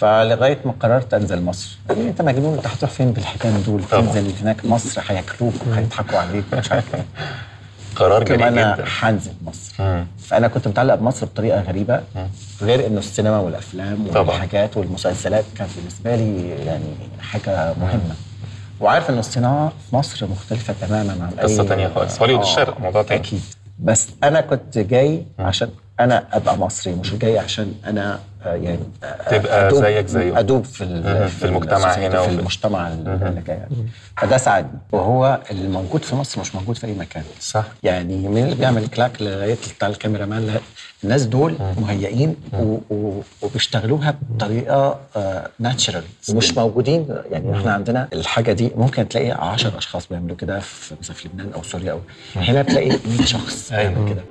فلغايه ما قررت انزل مصر. قال لي انت مجنون، انت هتروح فين بالحيتان دول؟ تنزل هناك مصر هياكلوك وهيضحكوا عليك ومش عارف ايه. قرار جريء جدا. انا هنزل مصر. فانا كنت متعلق بمصر بطريقه غريبه، غير انه السينما والافلام والحاجات والمسلسلات كانت بالنسبه لي يعني حاجه مهمه. وعارف انه الصناعه في مصر مختلفه تماما عن اي قصه ثانيه خالص. هوليوود الشرق موضوع تاني اكيد. بس انا كنت جاي عشان انا ابقى مصري، مش جاي عشان انا يعني تبقى زيك زيه، ادوب في المجتمع هنا في المجتمع اللي جاي. فده ساعدني، وهو اللي موجود في مصر مش موجود في اي مكان. صح. يعني مين اللي بيعمل كلاك لغايه بتاع الكاميرا مان؟ الناس دول مهيئين وبيشتغلوها بطريقه ناتشرال ومش موجودين. يعني احنا عندنا الحاجه دي ممكن تلاقي 10 اشخاص بيعملوا كده في لبنان او سوريا، او هنا تلاقي 100 شخص بيعمل كده.